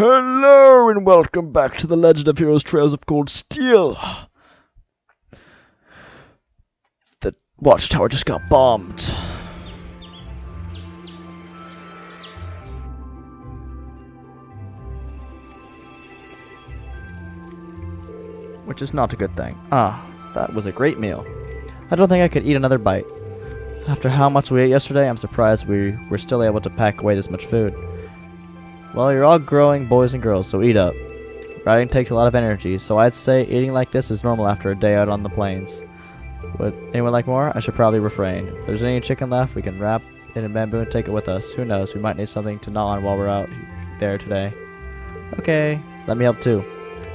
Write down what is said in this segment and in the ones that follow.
Hello and welcome back to the Legend of Heroes Trails of Cold Steel. The watchtower just got bombed. Which is not a good thing. That was a great meal. I don't think I could eat another bite. After how much we ate yesterday, I'm surprised we were still able to pack away this much food. Well, you're all growing boys and girls, so eat up. Riding takes a lot of energy, so I'd say eating like this is normal after a day out on the plains. Would anyone like more? I should probably refrain. If there's any chicken left, we can wrap it in bamboo and take it with us. Who knows, we might need something to gnaw on while we're out there today. Okay, let me help too.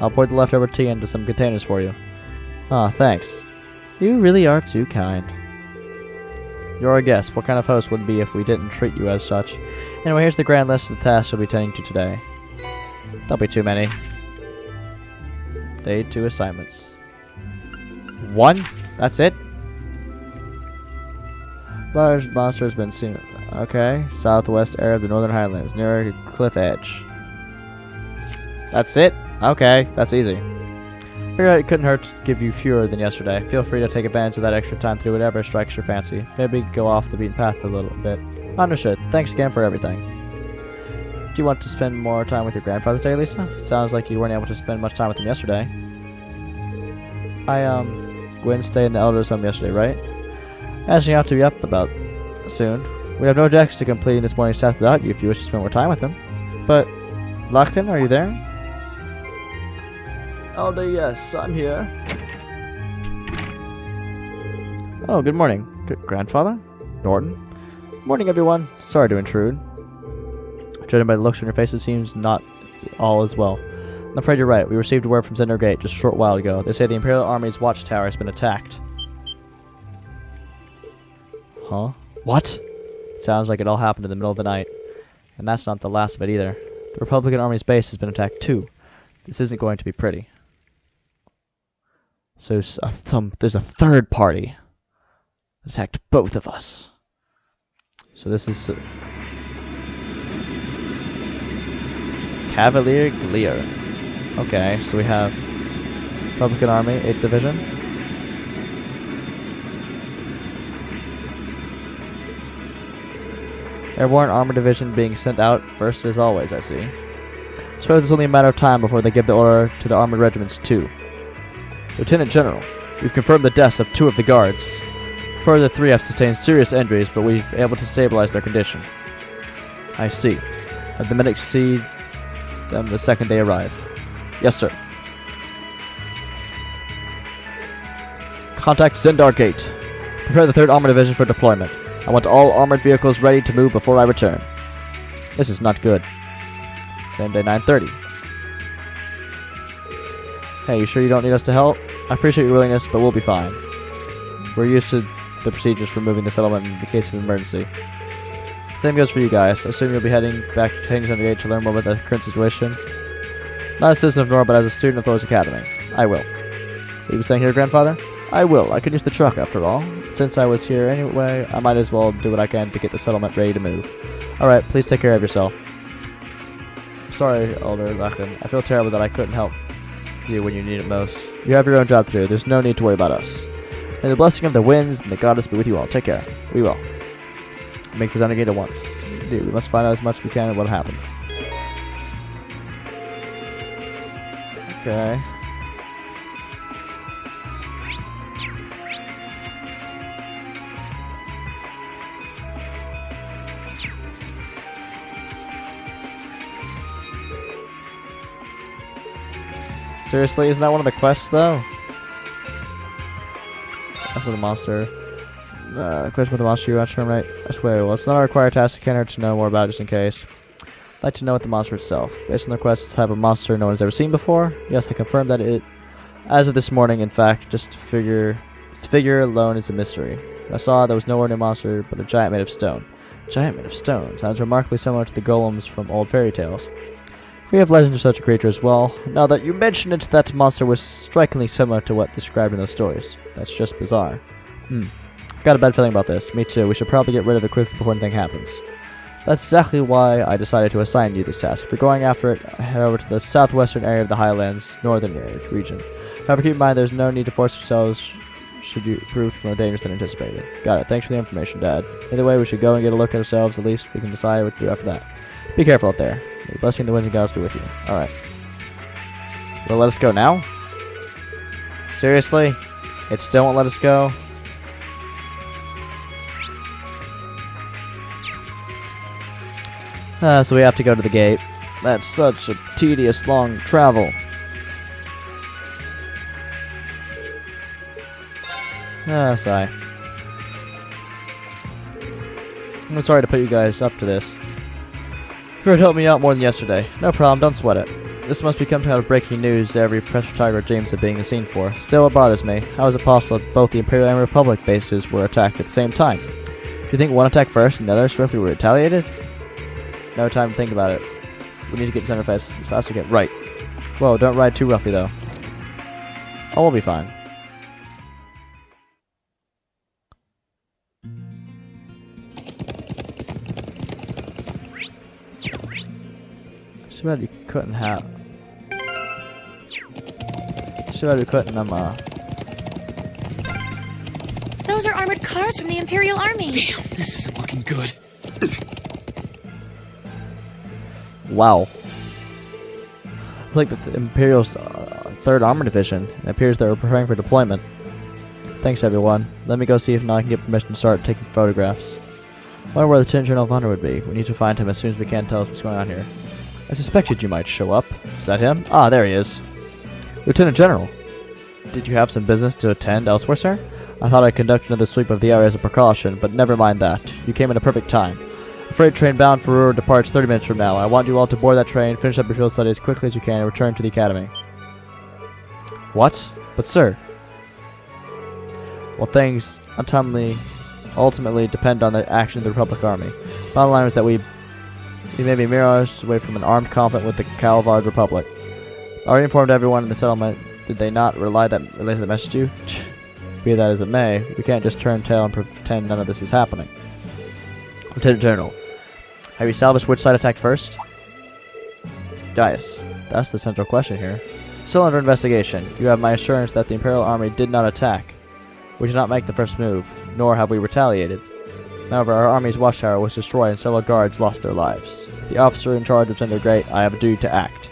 I'll pour the leftover tea into some containers for you. Aw, thanks. You really are too kind. You're our guest. What kind of host would it be if we didn't treat you as such? Anyway, here's the grand list of the tasks you'll be tending to today. Don't be too many. Day 2 assignments. 1? That's it? Large monster has been seen. Okay. Southwest area of the Northern Highlands, near a cliff edge. That's it? Okay, that's easy. Figured it couldn't hurt to give you fewer than yesterday. Feel free to take advantage of that extra time to do whatever strikes your fancy. Maybe go off the beaten path a little bit. Understood. Thanks again for everything. Do you want to spend more time with your grandfather today, Lisa? It sounds like you weren't able to spend much time with him yesterday. Gwen stayed in the elder's home yesterday, right? Asking you out to be up about soon. We have no objections to completing this morning's task without you if you wish to spend more time with him. But, Lachlan, are you there? Elder, yes, I'm here. Oh, good morning. Grandfather? Norton? Morning, everyone. Sorry to intrude. Judging by the looks on your face, it seems not all is well. I'm afraid you're right. We received word from Zender Gate just a short while ago. They say the Imperial Army's watchtower has been attacked. Huh? What? It sounds like it all happened in the middle of the night. And that's not the last of it either. The Republican Army's base has been attacked too. This isn't going to be pretty. So there's a third party that attacked both of us. So this is Cavalier Gleer. Okay, so we have Republican Army, 8th Division. Airborne Armor Division being sent out first as always, I see. I suppose it's only a matter of time before they give the order to the Armored Regiments too. Lieutenant General, we've confirmed the deaths of 2 of the guards. Further 3 have sustained serious injuries, but we've been able to stabilize their condition. I see. Have the medics see them the second they arrive? Yes, sir. Contact Zendar Gate. Prepare the 3rd Armored Division for deployment. I want all armored vehicles ready to move before I return. This is not good. Same day, 9:30. Hey, you sure you don't need us to help? I appreciate your willingness, but we'll be fine. We're used to the procedures for moving the settlement in the case of emergency. Same goes for you guys. I assume you'll be heading back to Hanging Gate to learn more about the current situation. Not a citizen of Nor, but as a student of Thors Academy. I will. Will you be staying here, Grandfather? I will. I could use the truck, after all. Since I was here anyway, I might as well do what I can to get the settlement ready to move. Alright, please take care of yourself. Sorry, Elder Lachlan. I feel terrible that I couldn't help you when you need it most. You have your own job to do. There's no need to worry about us. May the blessing of the winds and the goddess be with you all. Take care. We will. Make for Zender Gate at once. Indeed, we must find out as much as we can of what happened. Okay. Seriously, isn't that one of the quests though? That's with the monster. Question with the monster you watch from, right? I swear, well, it's not a required task. I can't hurt to know more about it just in case. I'd like to know what the monster itself. Based on the request, type of monster no one's ever seen before. Yes, I confirmed that it, as of this morning, in fact, its figure alone is a mystery. I saw there was no ordinary monster, but a giant made of stone. A giant made of stone sounds remarkably similar to the golems from old fairy tales. We have legends of such a creature as well. Now that you mention it, that monster was strikingly similar to what described in those stories. That's just bizarre. Got a bad feeling about this. Me too. We should probably get rid of it quickly before anything happens. That's exactly why I decided to assign you this task. If you're going after it, head over to the southwestern area of the Highlands, northern region. However, keep in mind there's no need to force yourselves should you prove more dangerous than anticipated. Got it. Thanks for the information, Dad. Either way, we should go and get a look at ourselves. At least we can decide what to do after that. Be careful out there. May the blessing of the winds and gods be with you. Alright. Will it let us go now? Seriously? It still won't let us go? So we have to go to the gate. That's such a tedious, long travel. Sigh. I'm sorry to put you guys up to this. You would help me out more than yesterday. No problem, don't sweat it. This must become kind of breaking news every press photographer dreams of being the scene for. Still, it bothers me. How is it possible that both the Imperial and Republic bases were attacked at the same time? Do you think one attacked first and the other swiftly retaliated? No time to think about it. We need to get to center fast as fast as we can. Right. Whoa, don't ride too roughly though. Oh, we'll be fine. Too bad you couldn't have. Too bad we couldn't Those are armored cars from the Imperial Army. Damn, this isn't looking good. Wow. It's like the Imperial's 3rd Armor Division. It appears they were preparing for deployment. Thanks, everyone. Let me go see if now I can get permission to start taking photographs. I wonder where the Lieutenant General of Honor would be. We need to find him as soon as we can. Tell us what's going on here. I suspected you might show up. Is that him? Ah, there he is. Lieutenant General. Did you have some business to attend elsewhere, sir? I thought I'd conduct another sweep of the area as a precaution, but never mind that. You came in a perfect time. A freight train bound for Ruhr departs 30 minutes from now. I want you all to board that train, finish up your field study as quickly as you can, and return to the academy. What? But sir... Well, things ultimately depend on the action of the Republic Army. Bottom line is that we may be mere hours away from an armed conflict with the Calvard Republic. I already informed everyone in the settlement. Did they not relay that message to you? Be that as it may, we can't just turn tail and pretend none of this is happening. Lieutenant General, have you established which side attacked first? Gaius, that's the central question here. Still under investigation. You have my assurance that the Imperial Army did not attack. We did not make the first move, nor have we retaliated. However, our army's watchtower was destroyed and several guards lost their lives. As the officer in charge of Cinder Great, I have a duty to act.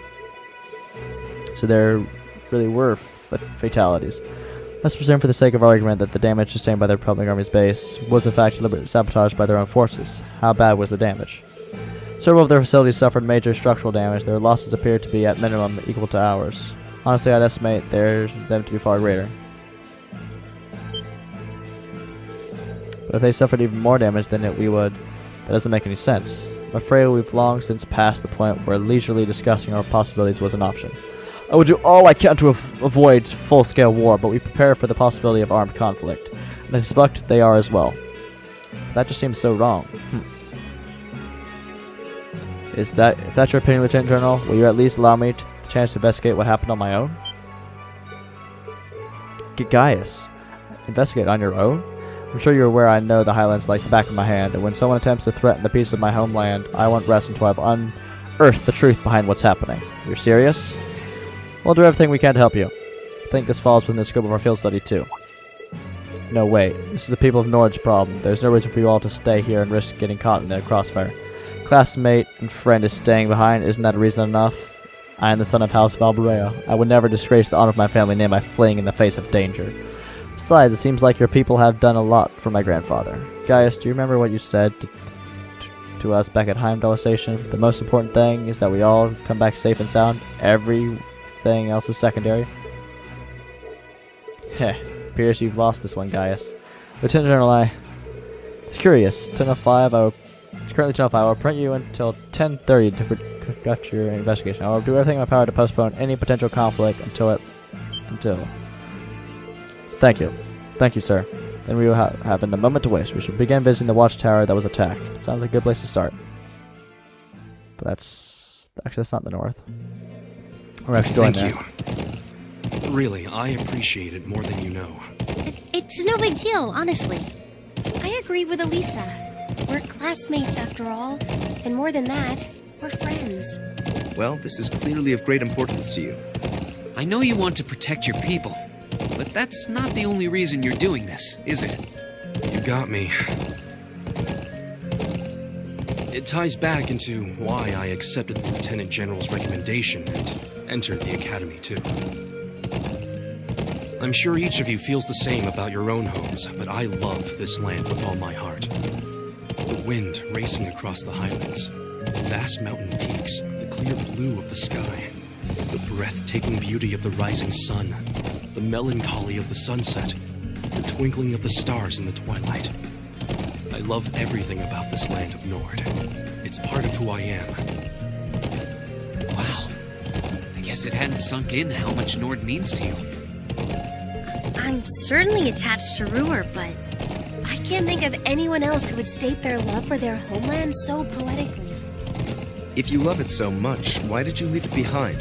So there really were fatalities. Let's presume for the sake of argument that the damage sustained by the Republic Army's base was in fact deliberately sabotaged by their own forces. How bad was the damage? Several of their facilities suffered major structural damage. Their losses appear to be at minimum equal to ours. Honestly, I'd estimate them to be far greater. But if they suffered even more damage than we would, that doesn't make any sense. I'm afraid we've long since passed the point where leisurely discussing our possibilities was an option. I would do all I can to avoid full-scale war, but we prepare for the possibility of armed conflict. And I suspect they are as well. That just seems so wrong. If that's your opinion, Lieutenant General, will you at least allow me the chance to investigate what happened on my own? Gaius, investigate on your own? I'm sure you're aware I know the Highlands like the back of my hand, and when someone attempts to threaten the peace of my homeland, I won't rest until I've unearthed the truth behind what's happening. You're serious? We'll do everything we can to help you. I think this falls within the scope of our field study, too. No, wait. This is the people of Nord's problem. There's no reason for you all to stay here and risk getting caught in their crossfire. Classmate and friend is staying behind. Isn't that a reason enough? I am the son of House Valbrea. I would never disgrace the honor of my family name by fleeing in the face of danger. Besides, it seems like your people have done a lot for my grandfather. Gaius, do you remember what you said to us back at Heimdall Station? The most important thing is that we all come back safe and sound. Everything else is secondary. Heh, appears you've lost this one, Gaius. Lieutenant General, it's curious. It's currently 10:05. I will print you until 10:30 to conduct your investigation. I will do everything in my power to postpone any potential conflict until. Thank you. Thank you, sir. Then we will have a moment to waste. We should begin visiting the watchtower that was attacked. It sounds like a good place to start. But that's not the north. We're actually going there. Thank you. Really, I appreciate it more than you know. It's no big deal, honestly. I agree with Elisa. We're classmates after all. And more than that, we're friends. Well, this is clearly of great importance to you. I know you want to protect your people, but that's not the only reason you're doing this, is it? You got me. It ties back into why I accepted the Lieutenant General's recommendation and entered the Academy, too. I'm sure each of you feels the same about your own homes, but I love this land with all my heart. The wind racing across the highlands, the vast mountain peaks, the clear blue of the sky, the breathtaking beauty of the rising sun, the melancholy of the sunset, the twinkling of the stars in the twilight. I love everything about this land of Nord. It's part of who I am. Wow. I guess it hadn't sunk in how much Nord means to you. I'm certainly attached to Ruhr, but I can't think of anyone else who would state their love for their homeland so poetically. If you love it so much, why did you leave it behind?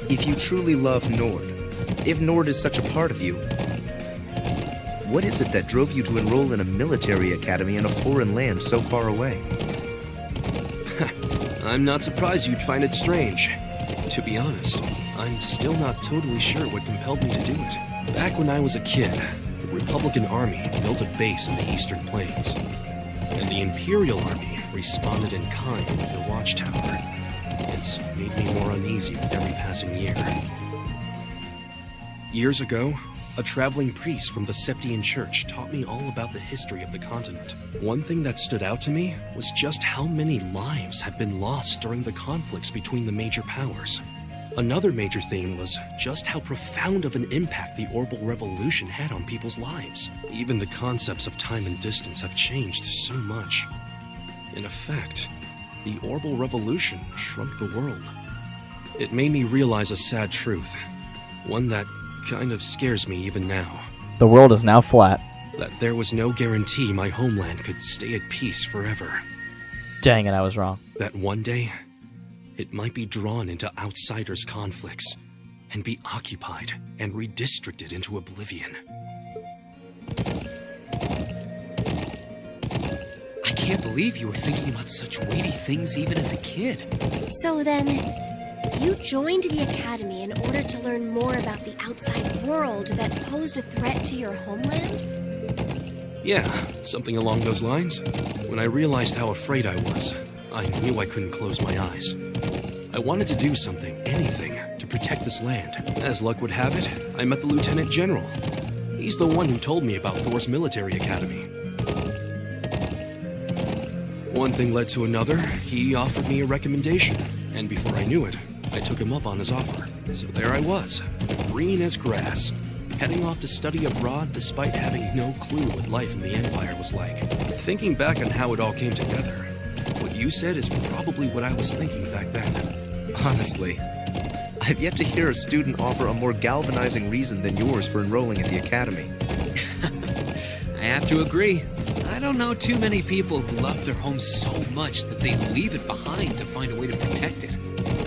If you truly love Nord, if Nord is such a part of you, what is it that drove you to enroll in a military academy in a foreign land so far away? I'm not surprised you'd find it strange. To be honest, I'm still not totally sure what compelled me to do it. Back when I was a kid, the Republican Army built a base in the Eastern Plains, and the Imperial Army responded in kind with their watchtower. It's made me more uneasy with every passing year. Years ago, a traveling priest from the Septian Church taught me all about the history of the continent. One thing that stood out to me was just how many lives have been lost during the conflicts between the major powers. Another major theme was just how profound of an impact the Orbital Revolution had on people's lives. Even the concepts of time and distance have changed so much. In effect, the Orbital Revolution shrunk the world. It made me realize a sad truth, one that kind of scares me even now. The world is now flat. That there was no guarantee my homeland could stay at peace forever. Dang it, I was wrong. That one day, it might be drawn into outsiders' conflicts and be occupied and redistricted into oblivion. I can't believe you were thinking about such weighty things even as a kid. So then, you joined the Academy in order to learn more about the outside world that posed a threat to your homeland? Yeah, something along those lines. When I realized how afraid I was, I knew I couldn't close my eyes. I wanted to do something, anything, to protect this land. As luck would have it, I met the Lieutenant General. He's the one who told me about Thors Military Academy. One thing led to another. He offered me a recommendation, and before I knew it, I took him up on his offer. So there I was, green as grass, heading off to study abroad despite having no clue what life in the Empire was like. Thinking back on how it all came together, what you said is probably what I was thinking back then. Honestly, I've yet to hear a student offer a more galvanizing reason than yours for enrolling at the Academy. I have to agree. I don't know too many people who love their home so much that they leave it behind to find a way to protect it.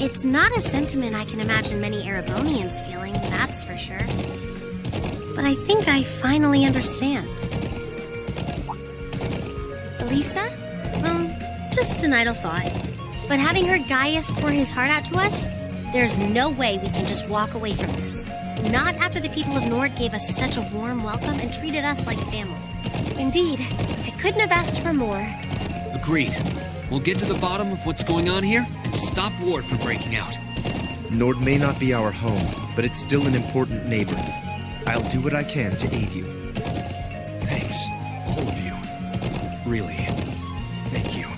It's not a sentiment I can imagine many Erebonians feeling, that's for sure. But I think I finally understand. Elisa? Just an idle thought. But having heard Gaius pour his heart out to us, there's no way we can just walk away from this. Not after the people of Nord gave us such a warm welcome and treated us like family. Indeed, I couldn't have asked for more. Agreed. We'll get to the bottom of what's going on here and stop war from breaking out. Nord may not be our home, but it's still an important neighbor. I'll do what I can to aid you. Thanks, all of you. Really, thank you.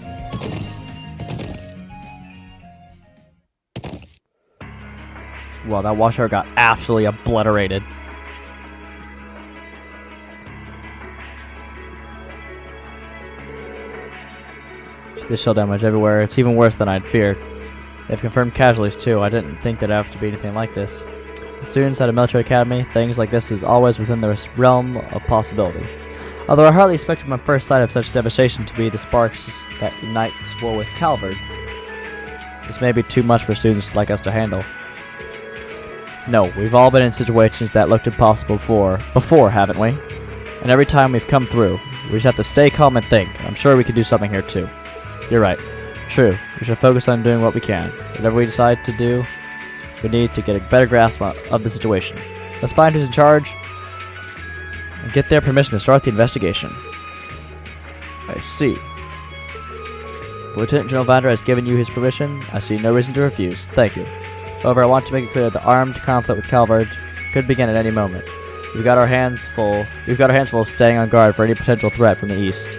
Well, that watchtower got absolutely obliterated. There's shell damage everywhere. It's even worse than I'd feared. They've confirmed casualties too. I didn't think there'd have to be anything like this. The students at a military academy, things like this is always within the realm of possibility. Although I hardly expected my first sight of such devastation to be the sparks that unites war with Calvard. This may be too much for students like us to handle. No, we've all been in situations that looked impossible before, haven't we? And every time we've come through, We just have to stay calm and think. I'm sure we can do something here too. You're right. True. We should focus on doing what we can. Whatever we decide to do, we need to get a better grasp of the situation. Let's find who's in charge and get their permission to start the investigation. I see. Lieutenant General Vander has given you his permission. I see no reason to refuse. Thank you. However, I want to make it clear that the armed conflict with Calvard could begin at any moment. We've got our hands full staying on guard for any potential threat from the east.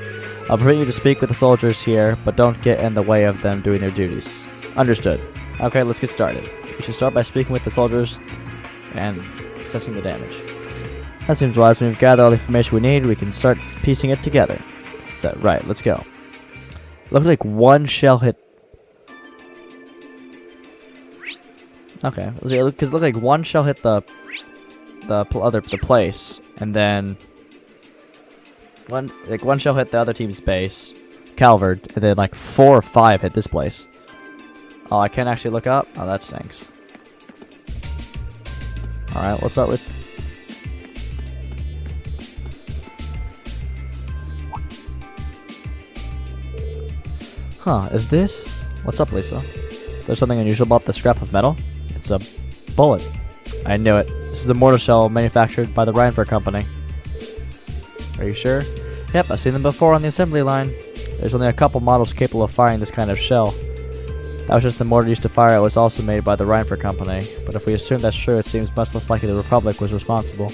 I'll permit you to speak with the soldiers here, but don't get in the way of them doing their duties. Understood. Okay, let's get started. We should start by speaking with the soldiers and assessing the damage. That seems wise. When we've gathered all the information we need, we can start piecing it together. Right, let's go. Looks like one shell hit. Okay, because it looked like one shell hit the place, and then one shell hit the other team's base, Calvard, and then like 4 or 5 hit this place. Oh, I can't actually look up? Oh, that stinks. Alright, let's start with... Huh, is this... What's up, Lisa? There's something unusual about the scrap of metal? It's a bullet. I knew it. This is a mortar shell manufactured by the Reinfer Company. Are you sure? Yep, I've seen them before on the assembly line. There's only a couple models capable of firing this kind of shell. That was just the mortar used to fire. It was also made by the Reinfer Company. But if we assume that's true, it seems much less likely the Republic was responsible.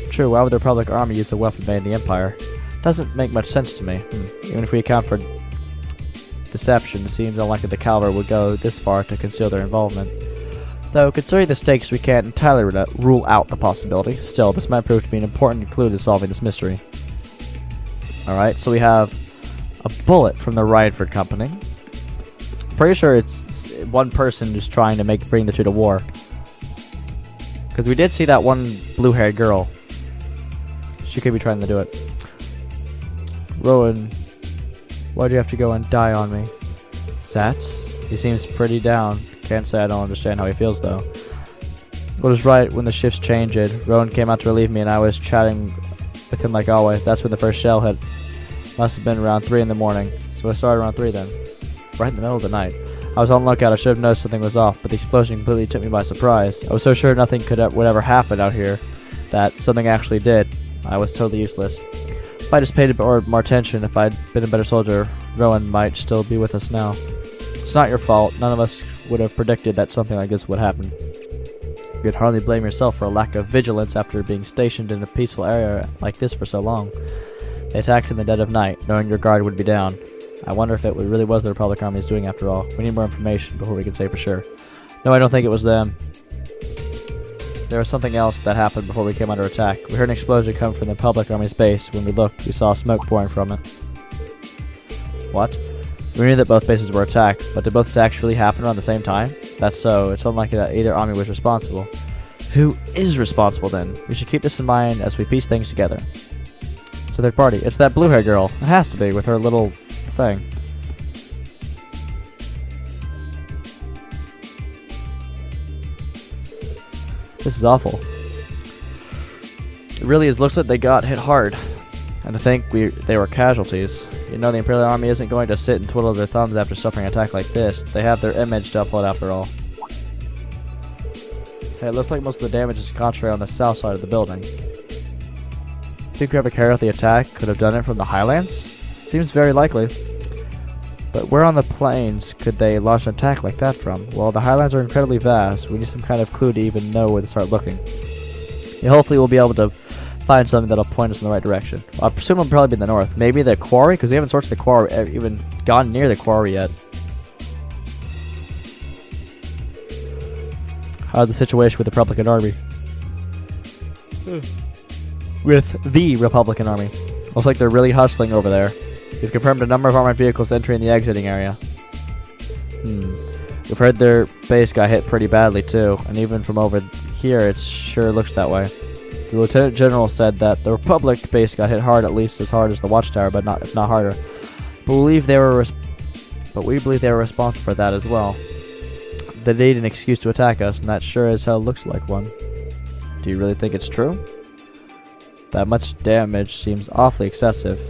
True, why would the Republic Army use a weapon made in the Empire? Doesn't make much sense to me. Even if we account for deception, it seems unlikely the Calvard would go this far to conceal their involvement. Though, considering the stakes, we can't entirely rule out the possibility. Still, this might prove to be an important clue to solving this mystery. Alright, so we have a bullet from the Reinford Company. Pretty sure it's one person just trying to bring the two to war. Because we did see that one blue-haired girl. She could be trying to do it. Rowan, why'd you have to go and die on me? Zats? He seems pretty down. Can't say I don't understand how he feels, though. What was right when the shifts changed. Rowan came out to relieve me, and I was chatting with him like always. That's when the first shell hit. Must have been around 3 in the morning. So I started around 3 then. Right in the middle of the night. I was on the lookout. I should have noticed something was off, but the explosion completely took me by surprise. I was so sure nothing would ever happen out here that something actually did. I was totally useless. If I just paid more attention, if I'd been a better soldier, Rowan might still be with us now. It's not your fault. None of us would have predicted that something like this would happen. You could hardly blame yourself for a lack of vigilance after being stationed in a peaceful area like this for so long. They attacked in the dead of night, knowing your guard would be down. I wonder if it really was the Republic Army's doing after all. We need more information before we can say for sure. No, I don't think it was them. There was something else that happened before we came under attack. We heard an explosion come from the Republic Army's base. When we looked, we saw smoke pouring from it. What? We knew that both bases were attacked, but did both attacks really happen around the same time? That's so. It's unlikely that either army was responsible. Who is responsible then? We should keep this in mind as we piece things together. It's a third party. It's that blue-haired girl. It has to be, with her little thing. This is awful. It really is. Looks like they got hit hard. And to think they were casualties. You know the Imperial Army isn't going to sit and twiddle their thumbs after suffering an attack like this. They have their image to uphold after all. Hey, it looks like most of the damage is concentrated on the south side of the building. Think whoever carried out the attack could have done it from the highlands? Seems very likely. But where on the plains could they launch an attack like that from? Well, the highlands are incredibly vast. We need some kind of clue to even know where to start looking. Yeah, hopefully we'll be able to find something that'll point us in the right direction. I presume it'll probably be in the north. Maybe the quarry, because we haven't searched the quarry, even gone near the quarry yet. How's the situation with the Republican Army? With the Republican Army. Looks like they're really hustling over there. We've confirmed a number of armored vehicles entering the exiting area. We've heard their base got hit pretty badly too, and even from over here it sure looks that way. The Lieutenant General said that the Republic base got hit hard, at least as hard as the Watchtower, but if not harder. But we believe they were responsible for that as well. They need an excuse to attack us, and that sure as hell looks like one. Do you really think it's true? That much damage seems awfully excessive.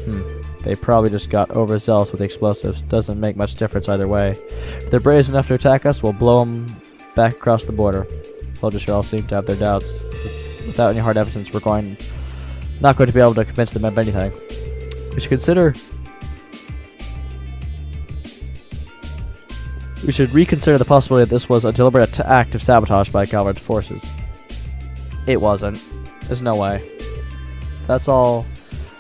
They probably just got overzealous with the explosives. Doesn't make much difference either way. If they're brazen enough to attack us, we'll blow them back across the border. Soldiers here all seem to have their doubts. Without any hard evidence, we're not going to be able to convince them of anything. We should reconsider the possibility that this was a deliberate act of sabotage by Calvard's forces. It wasn't. There's no way. That's all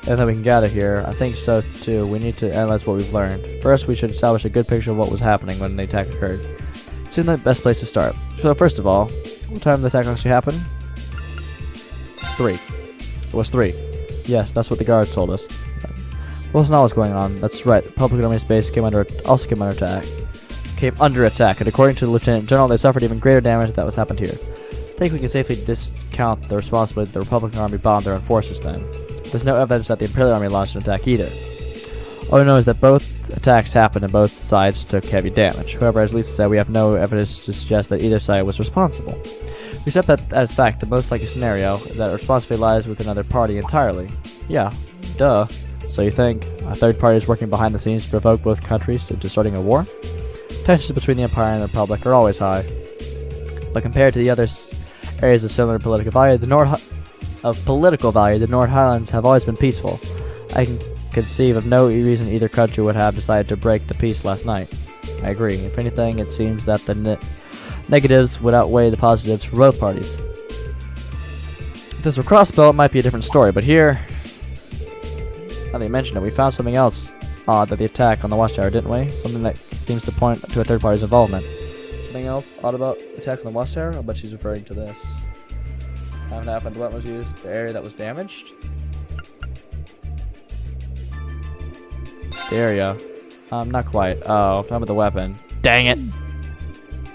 that we can gather here. I think so too. We need to analyze what we've learned. First, we should establish a good picture of what was happening when the attack occurred. It's the best place to start. So first of all, what time did the attack actually happen? 3. It was 3. Yes, that's what the guards told us. What was not what's going on? That's right. The Republic Army's base also came under attack. And according to the Lieutenant General, they suffered even greater damage than was happened here. I think we can safely discount the responsibility that the Republican Army bombed their own forces then. There's no evidence that the Imperial Army launched an attack either. All we know is that both attacks happened and both sides took heavy damage. However, as Lisa said, we have no evidence to suggest that either side was responsible. We accept that as fact, the most likely scenario is that responsibility lies with another party entirely. Yeah, duh. So you think a third party is working behind the scenes to provoke both countries into starting a war? Tensions between the Empire and the Republic are always high. But compared to the other areas of similar political value, the Nord Highlands have always been peaceful. I can conceive of no reason either country would have decided to break the peace last night. I agree. If anything, it seems that the negatives would outweigh the positives for both parties. If this were Crossbow, it might be a different story, but here, now that you mentioned it, we found something else odd at the attack on the Watchtower, didn't we? Something that seems to point to a third party's involvement. Something else odd about the attack on the Watchtower? I bet she's referring to this. Time happened, what was used? The area that was damaged? The area. Not quite. Oh, time with the weapon. Dang it!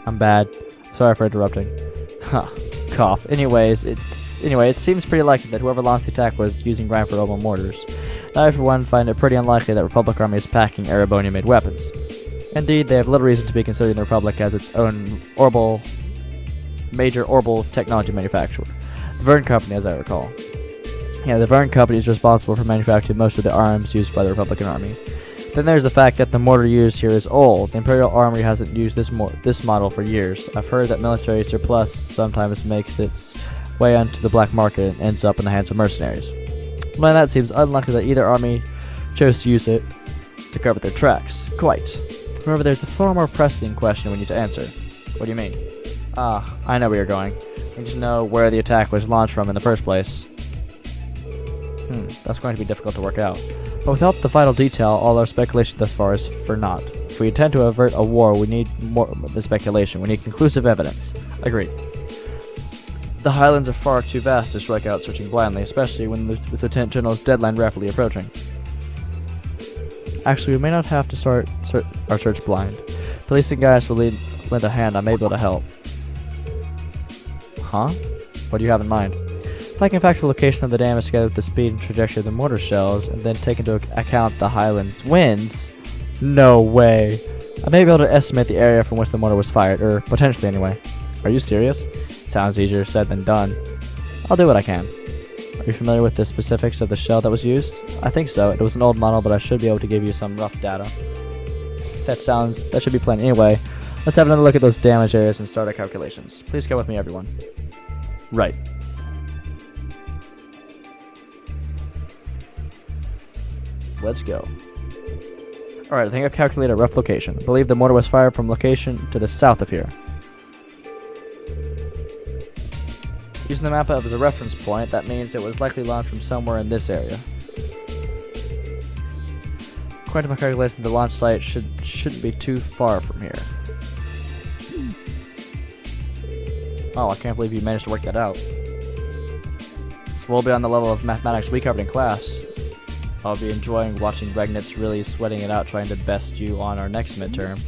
I'm bad. Sorry for interrupting. Huh. Cough. Anyway, it seems pretty likely that whoever launched the attack was using Reinford Oval mortars. I, for one, find it pretty unlikely that Republic Army is packing Erebonia-made weapons. Indeed, they have little reason to be considering the Republic as its own major orbital technology manufacturer. The Verne Company, as I recall. Yeah, the Verne Company is responsible for manufacturing most of the arms used by the Republican Army. Then there's the fact that the mortar used here is old. The Imperial Army hasn't used this model for years. I've heard that military surplus sometimes makes its way onto the black market and ends up in the hands of mercenaries. Well, that seems unlikely that either army chose to use it to cover their tracks. Quite. However, there's a far more pressing question we need to answer. What do you mean? I know where you're going. We need to know where the attack was launched from in the first place. That's going to be difficult to work out. But without the vital detail, all our speculation thus far is for naught. If we intend to avert a war, we need more than speculation. We need conclusive evidence. Agreed. The Highlands are far too vast to strike out searching blindly, especially when with Lieutenant General's deadline rapidly approaching. Actually, we may not have to start our search blind. Police and guys will lend a hand. I may be able to help. Huh? What do you have in mind? If I can factor the location of the damage together with the speed and trajectory of the mortar shells, and then take into account the Highlands' winds, no way. I may be able to estimate the area from which the mortar was fired, or potentially anyway. Are you serious? Sounds easier said than done. I'll do what I can. Are you familiar with the specifics of the shell that was used? I think so. It was an old model, but I should be able to give you some rough data. That should be plenty. Anyway, let's have another look at those damage areas and start our calculations. Please come with me, everyone. Right. Let's go. Alright, I think I've calculated a rough location. I believe the mortar was fired from location to the south of here. Using the map as a reference point, that means it was likely launched from somewhere in this area. According to my calculation, the launch site shouldn't be too far from here. Oh, I can't believe you managed to work that out. So we'll be on the level of mathematics we covered in class. I'll be enjoying watching Regnitz really sweating it out trying to best you on our next midterm.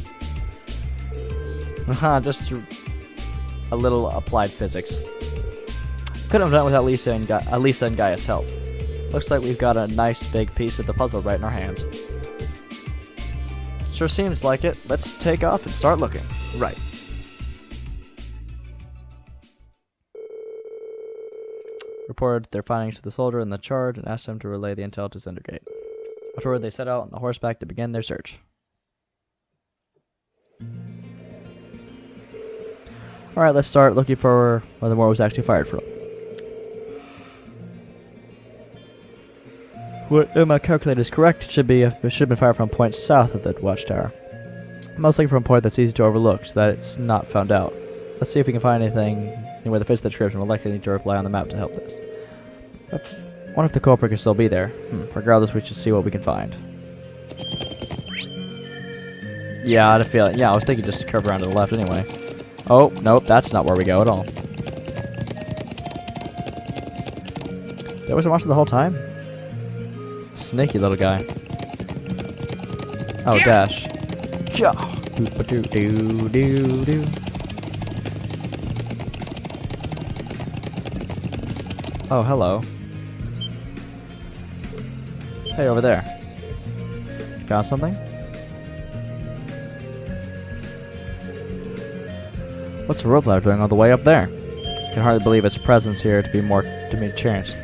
Just a little applied physics. Couldn't have done it without Lisa and Gaia's help. Looks like we've got a nice big piece of the puzzle right in our hands. Sure seems like it. Let's take off and start looking. Right. reported their findings to the soldier in the charge and asked him to relay the intel to Cindergate. Afterward, they set out on the horseback to begin their search. Alright, let's start looking for where the mortar was actually fired from. If my calculator is correct, it should have been fired from a point south of the watchtower. Most likely from a point that's easy to overlook, so that it's not found out. Let's see if we can find anything anywhere that fits the description. We'll likely need to rely on the map to help this. I wonder if the culprit can still be there. Regardless, we should see what we can find. Yeah, I had a feeling. Yeah, I was thinking just curve around to the left anyway. Oh, nope, that's not where we go at all. There was a monster the whole time? Sneaky little guy. Oh, dash. Doo-ba-doo-doo-doo-doo. Oh, hello. Hey, over there. Got something? What's a rope ladder doing all the way up there? I can hardly believe its presence here to be chance.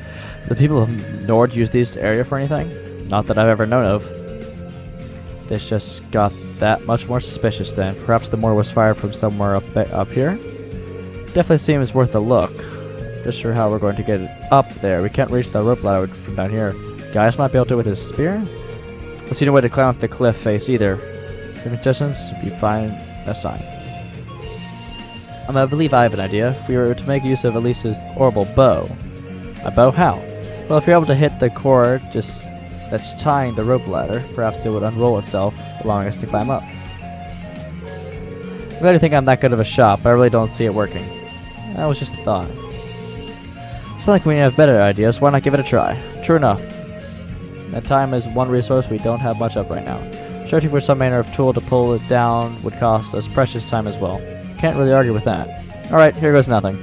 Do the people of Nord use this area for anything? Not that I've ever known of. This just got that much more suspicious then. Perhaps the mortar was fired from somewhere up here? Definitely seems worth a look. Just sure how we're going to get it up there. We can't reach the rope ladder from down here. Guys might be able to with his spear? Let's see no way to climb up the cliff face either. Different distance, be fine. That's fine. I believe I have an idea. If we were to make use of Elise's orbital bow. A bow? How? Well, if you're able to hit the cord that's tying the rope ladder, perhaps it would unroll itself, allowing us to climb up. I'm glad you think I'm that good of a shot, but I really don't see it working. That was just a thought. It's not like we have better ideas, why not give it a try? True enough. That time is one resource we don't have much of right now. Searching for some manner of tool to pull it down would cost us precious time as well. Can't really argue with that. Alright, here goes nothing.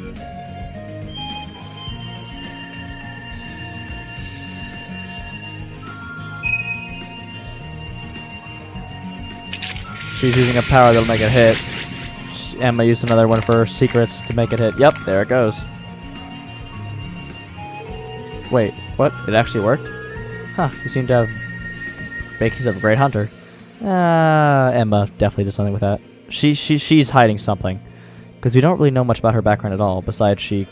She's using a power that'll make it hit. Emma used another one for her secrets to make it hit. Yep, there it goes. Wait, what? It actually worked? Huh, you seem to have makings of a great hunter. Emma definitely did something with that. She's hiding something. Because we don't really know much about her background at all, besides she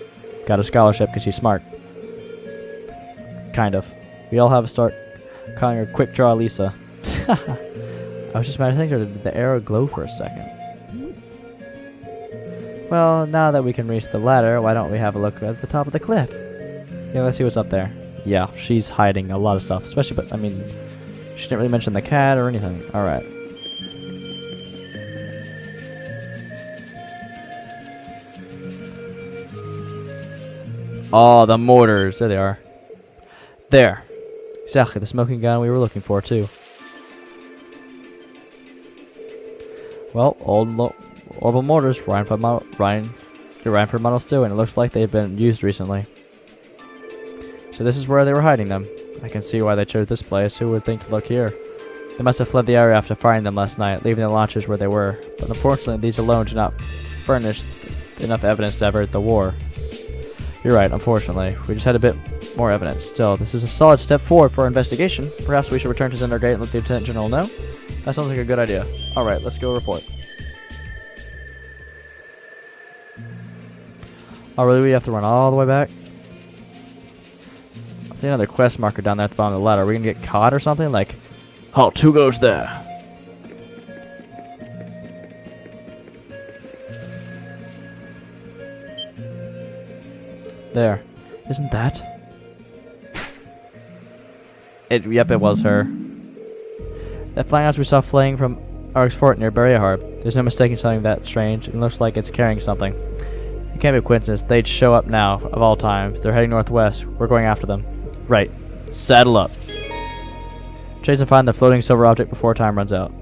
got a scholarship because she's smart. Kind of. We all have to start calling her Quick Draw Lisa. I was just imagining her did the arrow glow for a second. Well, now that we can reach the ladder, why don't we have a look at the top of the cliff? Yeah, let's see what's up there. Yeah, she's hiding a lot of stuff, especially, but I mean, she didn't really mention the cat or anything. Alright. Oh, the mortars. There they are. There. Exactly, the smoking gun we were looking for, too. Well, orbital mortars, Rhineford models too, and it looks like they've been used recently. So this is where they were hiding them. I can see why they chose this place. Who would think to look here? They must have fled the area after finding them last night, leaving the launchers where they were. But unfortunately, these alone do not furnish enough evidence to avert the war. You're right, unfortunately. We just had a bit more evidence. Still, this is a solid step forward for our investigation. Perhaps we should return to Cindergate and let the Lieutenant General know? That sounds like a good idea. Alright, let's go report. Oh, really? We have to run all the way back? I see another quest marker down there at the bottom of the ladder. Are we gonna get caught or something? Like, halt, who goes there? There. Isn't that? Yep, it was her. That flying house we saw fleeing from Ark's fort near Berryharb. There's no mistaking something that strange. It looks like it's carrying something. It can't be a coincidence. They'd show up now, of all times. They're heading northwest. We're going after them. Right. Saddle up. Chase and find the floating silver object before time runs out.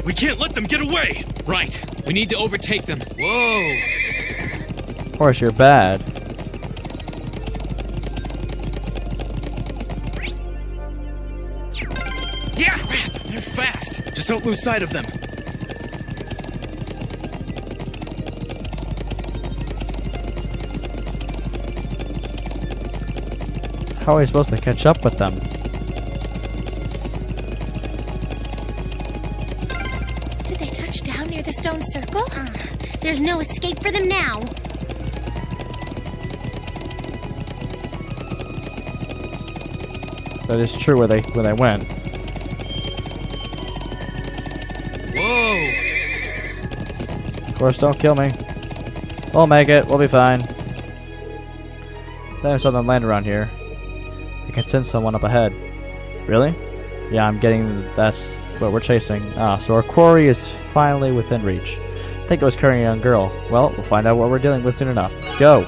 We can't let them get away! Right. We need to overtake them. Whoa! Of course, you're bad. Yeah! Crap! They're fast! Just don't lose sight of them. How are we supposed to catch up with them? Did they touch down near the stone circle? There's no escape for them now. That is true where they went. Whoa! Of course, don't kill me. We'll make it. We'll be fine. There's something land around here. I can sense someone up ahead. Really? Yeah, I'm getting that's what we're chasing. Ah, so our quarry is finally within reach. I think it was carrying a young girl. Well, we'll find out what we're dealing with soon enough. Go!